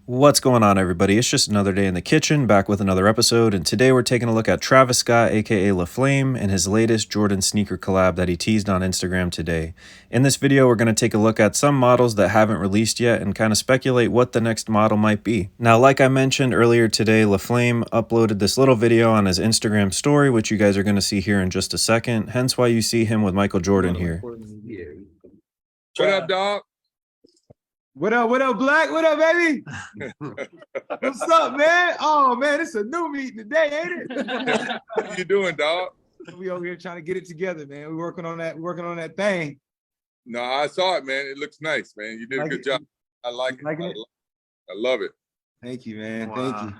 What's going on, everybody? It's just another day in the kitchen, back with another episode, and today we're taking a look at Travis Scott, aka LaFlame, and his latest Jordan Sneaker Collab that he teased on Instagram today. In this video, we're going to take a look at some models that haven't released yet and kind of speculate what the next model might be. Now, like I mentioned earlier today, LaFlame uploaded this little video on his Instagram story, which you guys are going to see here in just a second, hence why you see him with Michael Jordan here. What up, dog? What up, Black? What up, baby? What's up, man? Oh, man, it's a new meeting today, ain't it? What you doing, dog? We over here trying to get it together, man. We're working on that thing. No, I saw it, man. It looks nice, man. You did a good job. I like it. I love it. Thank you, man. Thank you.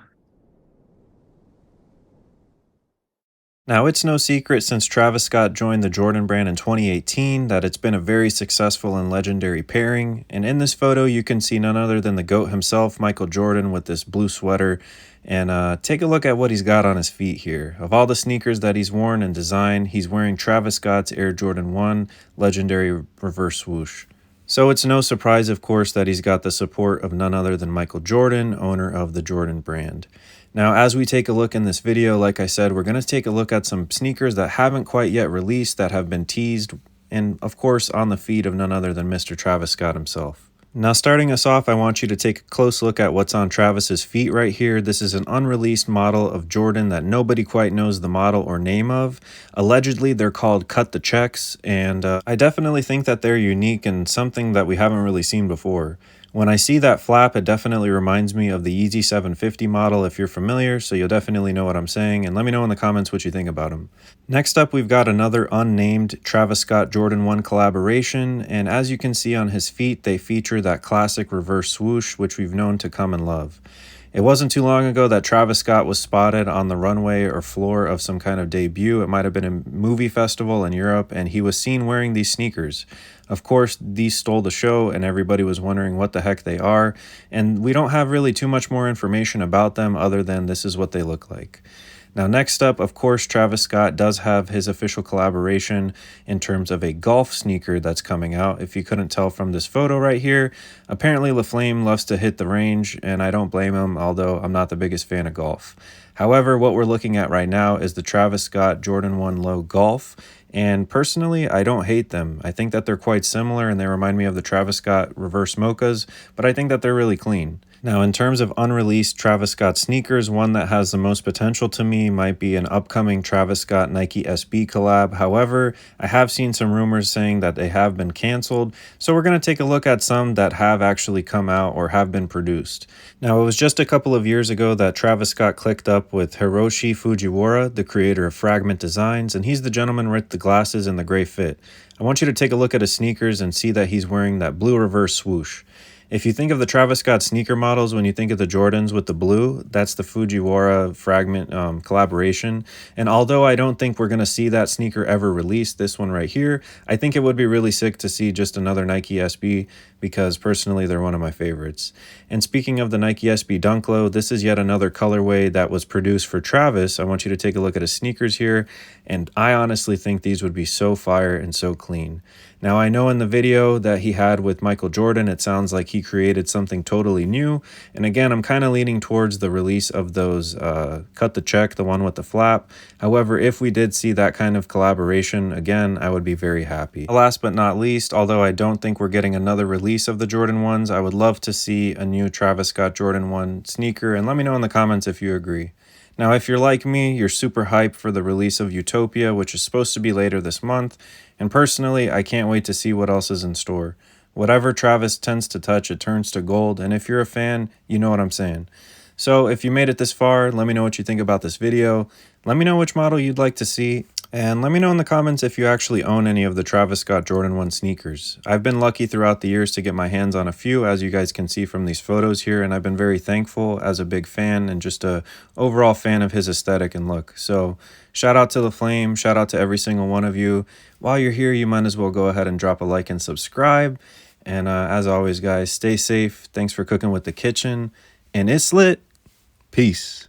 Now, it's no secret since Travis Scott joined the Jordan brand in 2018 that it's been a very successful and legendary pairing. And in this photo, you can see none other than the GOAT himself, Michael Jordan, with this blue sweater. And take a look at what he's got on his feet here. Of all the sneakers that he's worn and designed, he's wearing Travis Scott's Air Jordan 1 legendary reverse swoosh. So it's no surprise, of course, that he's got the support of none other than Michael Jordan, owner of the Jordan brand. Now, as we take a look in this video, like I said, we're going to take a look at some sneakers that haven't quite yet released, that have been teased, and of course on the feet of none other than Mr. Travis Scott himself. Now, starting us off, I want you to take a close look at what's on Travis's feet right here. This is an unreleased model of Jordan that nobody quite knows the model or name of. Allegedly, they're called Cut the Checks, and I definitely think that they're unique and something that we haven't really seen before. When I see that flap, it definitely reminds me of the Yeezy 750 model if you're familiar, so you'll definitely know what I'm saying, and let me know in the comments what you think about them. Next up, we've got another unnamed Travis Scott Jordan 1 collaboration, and as you can see on his feet, they feature that classic reverse swoosh, which we've known to come and love. It wasn't too long ago that Travis Scott was spotted on the runway or floor of some kind of debut. It might have been a movie festival in Europe, and he was seen wearing these sneakers. Of course, these stole the show, and everybody was wondering what the heck they are, and we don't have really too much more information about them other than this is what they look like. Now, next up, of course, Travis Scott does have his official collaboration in terms of a golf sneaker that's coming out. If you couldn't tell from this photo right here, apparently LaFlame loves to hit the range, and I don't blame him, although I'm not the biggest fan of golf. However, what we're looking at right now is the Travis Scott Jordan 1 Low Golf, and personally, I don't hate them. I think that they're quite similar, and they remind me of the Travis Scott Reverse Mochas, but I think that they're really clean. Now, in terms of unreleased Travis Scott sneakers, one that has the most potential to me might be an upcoming Travis Scott Nike SB collab. However, I have seen some rumors saying that they have been canceled, so we're going to take a look at some that have actually come out or have been produced. Now, it was just a couple of years ago that Travis Scott clicked up with Hiroshi Fujiwara, the creator of Fragment Designs, and he's the gentleman with the glasses and the gray fit. I want you to take a look at his sneakers and see that he's wearing that blue reverse swoosh. If you think of the Travis Scott sneaker models, when you think of the Jordans with the blue, that's the Fujiwara Fragment collaboration. And although I don't think we're going to see that sneaker ever released, this one right here, I think it would be really sick to see just another Nike SB because personally they're one of my favorites. And speaking of the Nike SB Dunk Low, this is yet another colorway that was produced for Travis. I want you to take a look at his sneakers here, and I honestly think these would be so fire and so clean. Now, I know in the video that he had with Michael Jordan, it sounds like he created something totally new. And again, I'm kind of leaning towards the release of those Cut the Check, the one with the flap. However, if we did see that kind of collaboration, again, I would be very happy. Last but not least, although I don't think we're getting another release of the Jordan 1s, I would love to see a new Travis Scott Jordan 1 sneaker. And let me know in the comments if you agree. Now, if you're like me, you're super hyped for the release of Utopia, which is supposed to be later this month. And personally, I can't wait to see what else is in store. Whatever Travis tends to touch, it turns to gold. And if you're a fan, you know what I'm saying. So if you made it this far, let me know what you think about this video. Let me know which model you'd like to see. And let me know in the comments if you actually own any of the Travis Scott Jordan 1 sneakers. I've been lucky throughout the years to get my hands on a few, as you guys can see from these photos here, and I've been very thankful as a big fan and just a overall fan of his aesthetic and look. So shout out to LaFlame, shout out to every single one of you. While you're here, you might as well go ahead and drop a like and subscribe. And as always, guys, stay safe. Thanks for cooking with the kitchen. And it's lit. Peace.